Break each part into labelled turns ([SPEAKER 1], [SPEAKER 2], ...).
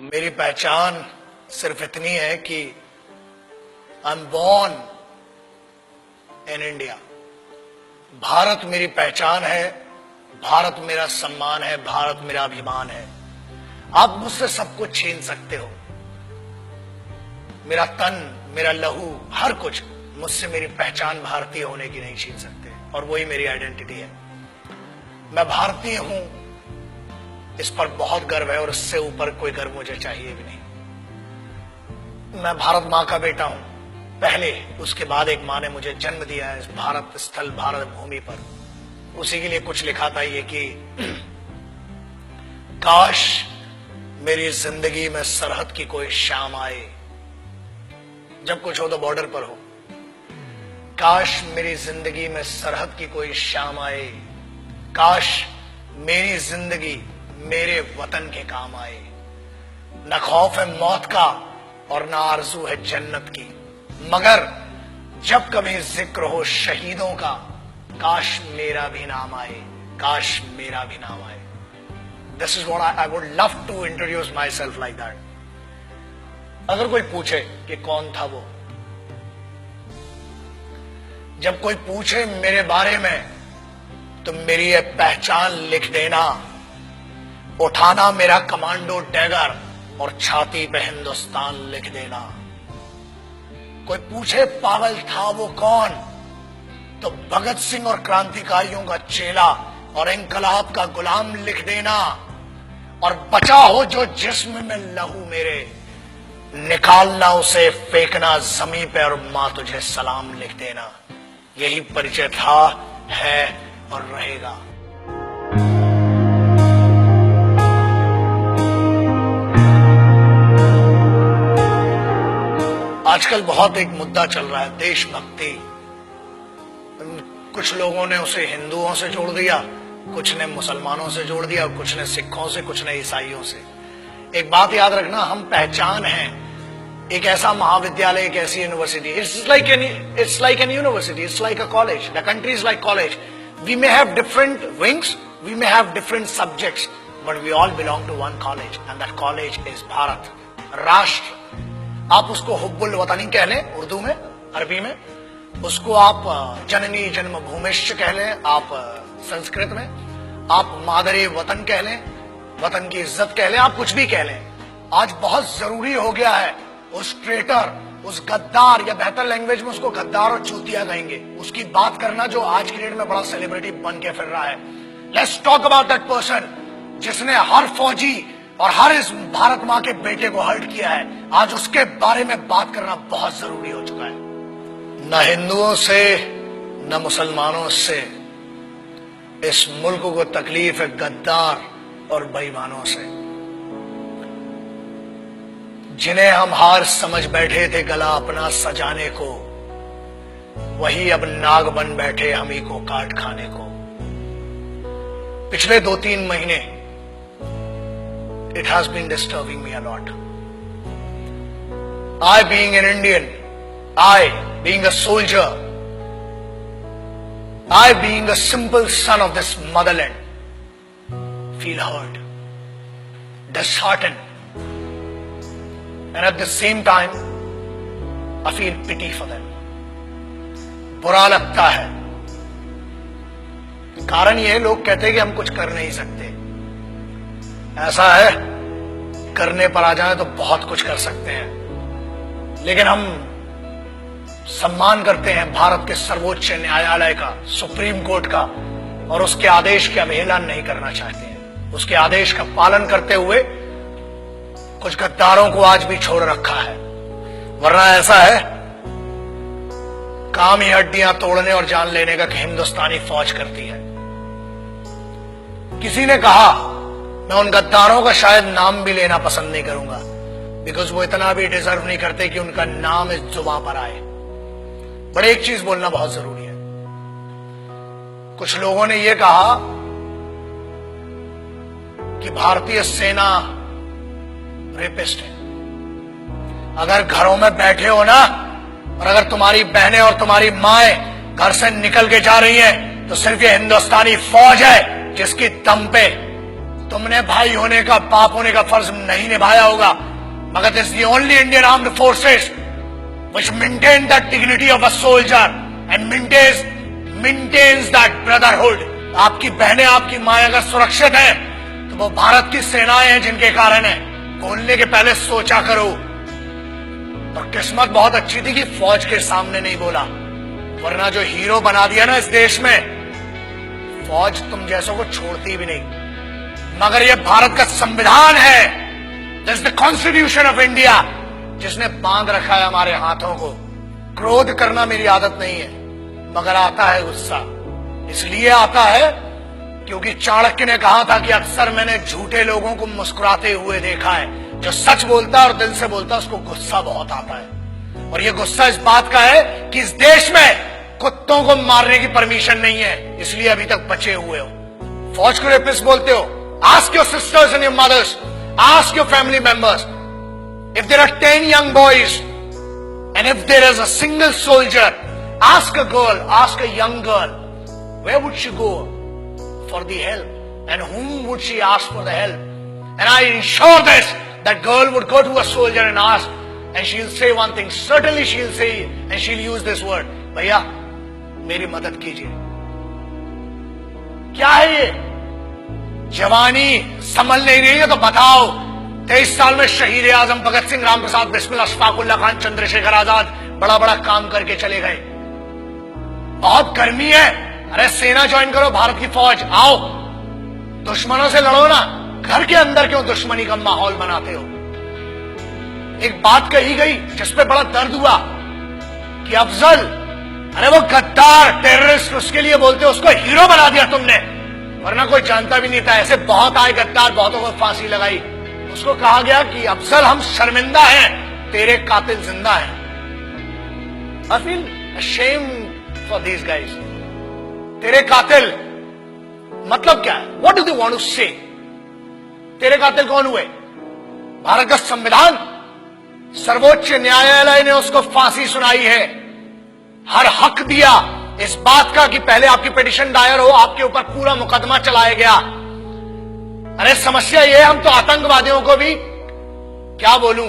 [SPEAKER 1] मेरी पहचान सिर्फ इतनी है कि I am born in India. Bharat मेरी पहचान है, भारत मेरा सम्मान है, भारत मेरा अभिमान है। आप मुझसे सब कुछ छीन सकते हो, मेरा तन, मेरा लहू, हर कुछ, मुझसे मेरी पहचान भारतीय होने की नहीं छीन सकते, और वही मेरी आइडेंटिटी है। मैं भारतीय हूं, इस पर बहुत गर्व है, और इससे ऊपर कोई गर्व मुझे चाहिए भी नहीं। मैं भारत मां का बेटा हूं पहले, उसके बाद एक मां ने मुझे जन्म दिया है इस भारत स्थल, भारत भूमि पर। उसी के लिए कुछ लिखा था ये कि काश मेरी जिंदगी में सरहद की कोई शाम आए, जब कुछ हो तो बॉर्डर पर हो। काश मेरी जिंदगी में सरहद की कोई शाम आए, काश मेरी जिंदगी मेरे वतन के काम आए। न खौफ है मौत का और न आरजू है जन्नत की, मगर जब कभी जिक्र हो शहीदों का, काश मेरा भी नाम आए, काश मेरा भी नाम आए। This is what I would love to introduce myself like that. अगर कोई पूछे कि कौन था वो, जब कोई पूछे मेरे बारे में, तो मेरी ये पहचान लिख देना, उठाना मेरा कमांडो डैगर और छाती पे हिंदुस्तान लिख देना। कोई पूछे पागल था वो कौन, तो भगत सिंह और क्रांतिकारियों का चेला और इंकलाब का गुलाम लिख देना। और बचा हो जो जिस्म में लहू मेरे, निकालना उसे, फेंकना जमीन पे, और मां तुझे सलाम लिख देना। यही परिचय था, है और रहेगा। आजकल बहुत एक मुद्दा चल रहा है, देशभक्ति। कुछ लोगों ने उसे हिंदुओं से जोड़ दिया, कुछ ने मुसलमानों से जोड़ दिया, कुछ ने सिखों से, कुछ ने ईसाइयों से। एक बात याद रखना, हम पहचान हैं, एक ऐसा महाविद्यालय, एक ऐसी university. It's like an university, it's like a college, the country is like college. We may have different wings, we may have different subjects, but we all belong to one college, and that college is Bharat, राष्ट्र। आप उसको हुब्बुल वतनी कह लें उर्दू में, अरबी में, उसको आप जननी जन्मभूमिश्च कह लें आप संस्कृत में, आप मादरे वतन कह लें, वतन की इज्जत कह लें, आप कुछ भी कह लें। आज बहुत जरूरी हो गया है उस ट्रेटर, उस गद्दार, या बेहतर लैंग्वेज में उसको गद्दार और चूतिया कहेंगे, उसकी बात करना जो आज की डेट में बड़ा सेलिब्रिटी बन के फिर रहा है। Let's talk about that person जिसने हर फौजी और हर इस भारत मां के बेटे को हर्ट किया है। आज उसके बारे में बात करना बहुत जरूरी हो चुका है। न हिंदुओं से न मुसलमानों से इस मुल्क को तकलीफ है गद्दार और बेईमानों से, जिन्हें हम हार समझ बैठे थे गला अपना सजाने को, वही अब नाग बन बैठे हम ही को काट खाने को। पिछले 2-3 महीने it has been disturbing me a lot. I being an Indian, I being a soldier, I being a simple son of this motherland, feel hurt, disheartened, and at the same time I feel pity for them. बुरा लगता है। कारण ये, लोग कहते हैं कि हम कुछ कर नहीं सकते। ऐसा है, करने पर आ जाए तो बहुत कुछ कर सकते हैं, लेकिन हम सम्मान करते हैं भारत के सर्वोच्च न्यायालय का, सुप्रीम कोर्ट का, और उसके आदेश की अवहेलना नहीं करना चाहते हैं। उसके आदेश का पालन करते हुए कुछ गद्दारों को आज भी छोड़ रखा है, वरना ऐसा है काम ही हड्डियां तोड़ने और जान लेने का हिंदुस्तानी फौज करती है। किसी ने कहा, मैं उन गद्दारों का शायद नाम भी लेना पसंद नहीं करूंगा, बिकॉज वो इतना भी डिजर्व नहीं करते कि उनका नाम इस जुबान पर आए। पर एक चीज बोलना बहुत जरूरी है। कुछ लोगों ने यह कहा कि भारतीय सेना रेपिस्ट है। अगर घरों में बैठे हो ना, और अगर तुम्हारी बहनें और तुम्हारी माएं घर से निकल के जा रही हैं, तो सिर्फ ये हिंदुस्तानी फौज है जिसकी दम पे तुमने भाई होने का, बाप होने का फर्ज नहीं निभाया होगा, मगर this the only Indian armed forces which maintain the dignity of a soldier and maintains that brotherhood. आपकी बहनें, आपकी माएं अगर सुरक्षित हैं तो वो भारत की सेनाएं हैं जिनके कारण है। बोलने के पहले सोचा करो। और किस्मत बहुत अच्छी थी कि फौज के सामने नहीं बोला, वरना जो हीरो बना दिया ना इस देश में, फौज तुम जैसों को छोड़ती भी नहीं। मगर यह भारत का संविधान है, this the constitution of India, जिसने बांध रखा है हमारे हाथों को। क्रोध करना मेरी आदत नहीं है, मगर आता है गुस्सा। इसलिए आता है क्योंकि चाणक्य ने कहा था कि अक्सर मैंने झूठे लोगों को मुस्कुराते हुए देखा है। जो सच बोलता है और दिल से बोलता है उसको गुस्सा बहुत आता है। और ये गुस्सा इस बात का है कि इस देश में कुत्तों को मारने की परमिशन नहीं है, इसलिए अभी तक बचे हुए हो। फौज को रेपिस्ट बोलते हो? Ask your sisters and your mothers, ask your family members, if there are 10 young boys and if there is a single soldier, ask a girl, ask a young girl, where would she go for the help and whom would she ask for the help? And I ensure this, that girl would go to a soldier and ask, and she'll say one thing, certainly she'll say, and she'll use this word, भैया मेरी मदद कीजिए। क्या है ये? जवानी समझ नहीं रही है तो बताओ। 23 साल में शहीद आजम भगत सिंह, राम प्रसाद बिस्मिल, अशफाक उल्लाह खान, चंद्रशेखर आजाद बड़ा बड़ा काम करके चले गए। बहुत गर्मी है, अरे सेना ज्वाइन करो, भारत की फौज, आओ दुश्मनों से लड़ो ना। घर के अंदर क्यों दुश्मनी का माहौल बनाते हो? एक बात कही गई जिसपे बड़ा दर्द हुआ कि अफजल, अरे वो गद्दार टेररिस्ट, उसके लिए बोलते हो, उसको हीरो बना दिया तुमने, वरना कोई जानता भी नहीं था। ऐसे बहुत आए गद्दार, बहुतों को फांसी लगाई। उसको कहा गया कि अफजल हम शर्मिंदा हैं, तेरे कातिल जिंदा हैं। I feel ashamed for these guys. तेरे कातिल मतलब क्या है? What do they want to say? तेरे कातिल कौन हुए? भारत का संविधान, सर्वोच्च न्यायालय ने उसको फांसी सुनाई है। हर हक दिया इस बात का कि पहले आपकी पिटीशन दायर हो, आपके ऊपर पूरा मुकदमा चलाया गया। अरे समस्या ये, हम तो आतंकवादियों को भी, क्या बोलूं,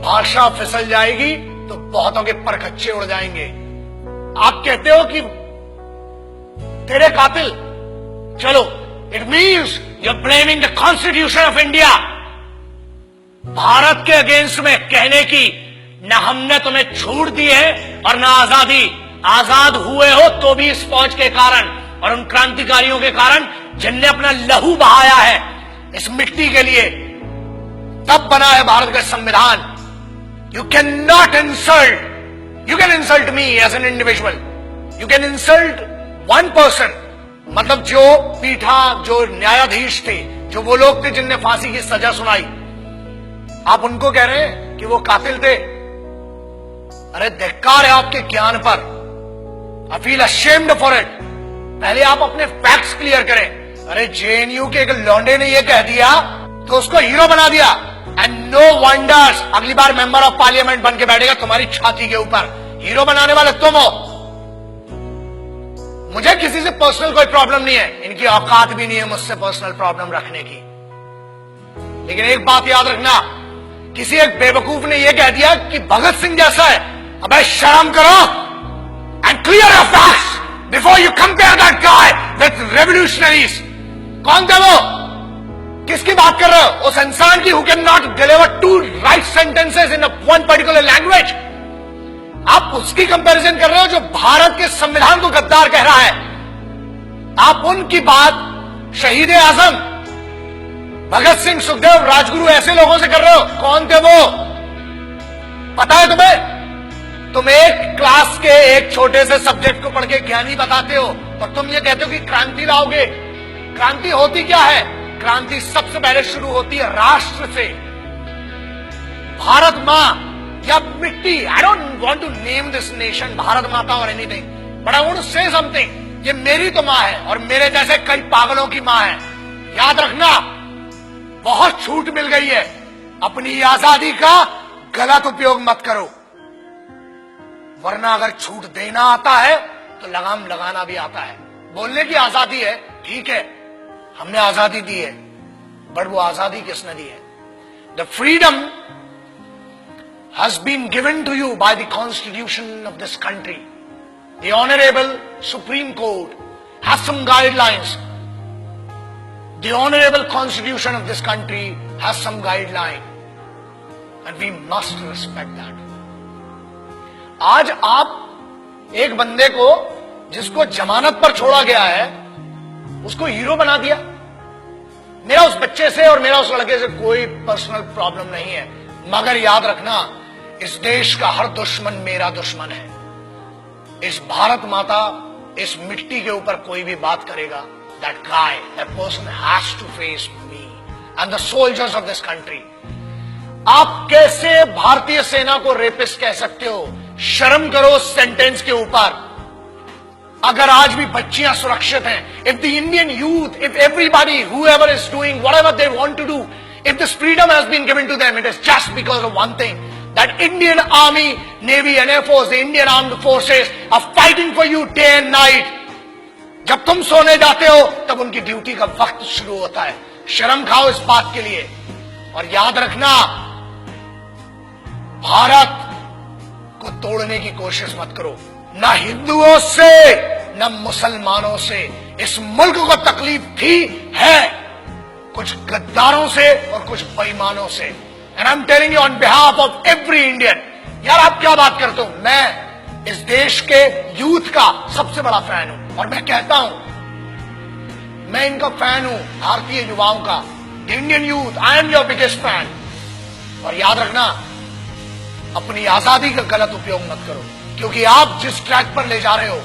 [SPEAKER 1] भाषा फिसल जाएगी तो बहुतों के परखच्चे उड़ जाएंगे। आप कहते हो कि तेरे कातिल, चलो, it means you are blaming the constitution of India. Bharat के अगेंस्ट में कहने की न हमने तुम्हें छूट दी है और न आजादी। आजाद हुए हो तो भी इस फौज के कारण और उन क्रांतिकारियों के कारण जिनने अपना लहू बहाया है इस मिट्टी के लिए। तब बना है भारत का संविधान। You can not insult, you can insult me as an individual, you can insult one person, मतलब जो पीठा, जो न्यायाधीश थे, जो वो लोग थे जिनने फांसी की सजा सुनाई, आप उनको कह रहे हैं कि वो कातिल थे। अरे धिक्कार है आपके ज्ञान पर। I feel ashamed for it. पहले आप अपने फैक्ट्स क्लियर करें। अरे जेएनयू के एक लौंडे ने ये कह दिया तो उसको हीरो बना दिया, एंड नो वंडर्स अगली बार मेंबर ऑफ पार्लियामेंट बन के बैठेगा तुम्हारी छाती के ऊपर। हीरो बनाने वाले तुम हो। मुझे किसी से पर्सनल कोई प्रॉब्लम नहीं है, इनकी औकात भी नहीं है मुझसे पर्सनल प्रॉब्लम रखने की। लेकिन एक बात याद रखना, किसी एक बेवकूफ ने यह कह दिया कि भगत सिंह जैसा है। अबे शर्म करो and clear your facts before you compare that guy with revolutionaries. कौन थे वो? किसकी बात कर रहे हो? उस इंसान की who can not deliver 2 right sentences in one particular language. आप उसकी कंपैरिजन कर रहे हो जो भारत के संविधान को गद्दार कह रहा है। आप उनकी बात शहीद आजम, भगत सिंह, सुखदेव, राजगुरु ऐसे लोगों से कर रहे हो। कौन थे वो? पता है तुम्हें? तुम एक क्लास के एक छोटे से सब्जेक्ट को पढ़ के ज्ञानी बताते हो और तुम ये कहते हो कि क्रांति लाओगे। क्रांति होती क्या है? क्रांति सबसे पहले शुरू होती है राष्ट्र से। भारत मां या मिट्टी, I don't want to name this nation Bharat Mata और anything, but I want to say something. ये मेरी तो मां है और मेरे जैसे कई पागलों की मां है। याद रखना, बहुत छूट मिल गई है। अपनी आजादी का गलत उपयोग मत करो, वरना अगर छूट देना आता है तो लगाम लगाना भी आता है। बोलने की आजादी है, ठीक है, हमने आजादी दी है, बट वो आजादी किसने दी है? The freedom has been given to you by the constitution of this country. The honourable supreme court has some guidelines. The honourable constitution of this country has some guideline and we must respect that. आज आप एक बंदे को जिसको जमानत पर छोड़ा गया है उसको हीरो बना दिया. मेरा उस बच्चे से और मेरा उस लड़के से कोई पर्सनल प्रॉब्लम नहीं है, मगर याद रखना इस देश का हर दुश्मन मेरा दुश्मन है. इस भारत माता, इस मिट्टी के ऊपर कोई भी बात करेगा, that guy, that person has to face me and the soldiers of this country. आप कैसे भारतीय सेना को रेपिस्ट कह सकते हो? शर्म करो सेंटेंस के ऊपर. अगर आज भी बच्चियां सुरक्षित हैं, if the Indian youth, if everybody whoever is doing whatever they want to do, if this freedom has been given to them, it is just because of one thing, that Indian Army, Navy and Air Force, the Indian Armed Forces are fighting for you day and night. जब तुम सोने जाते हो तब उनकी duty का वक्त शुरू होता है. शर्म खाओ इस बात के लिए. और याद रखना, भारत को तोड़ने की कोशिश मत करो. ना हिंदुओं से न मुसलमानों से इस मुल्क को तकलीफ थी, है कुछ गद्दारों से और कुछ बेईमानों से. And I am telling you on behalf of every Indian. यार आप क्या बात करते हो? मैं इस देश के यूथ का सबसे बड़ा फैन हूं और मैं कहता हूं, मैं इनका फैन हूं, भारतीय युवाओं का. The Indian youth, I am your biggest fan. और याद रखना, अपनी आजादी का गलत उपयोग मत करो, क्योंकि आप जिस ट्रैक पर ले जा रहे हो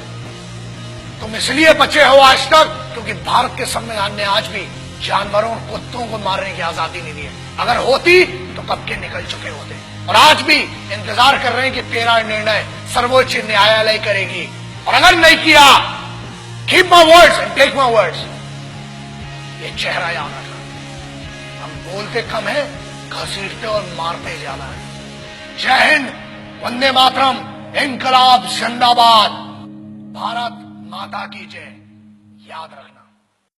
[SPEAKER 1] तुम इसलिए बचे हो आज तक क्योंकि भारत के संविधान ने आज भी जानवरों और कुत्तों को मारने की आजादी नहीं दी है. अगर होती तो कब के निकल चुके होते. और आज भी इंतजार कर रहे हैं कि तेरा निर्णय सर्वोच्च न्यायालय करेगी. और अगर नहीं किया, keep my words and take my words. ये चेहरा याद रखना. हम बोलते कम है, घसीटते और मारते ज्यादा है. जय हिंद, वंदे मातरम, इनकलाब जिंदाबाद, भारत माता की जय. याद रखना.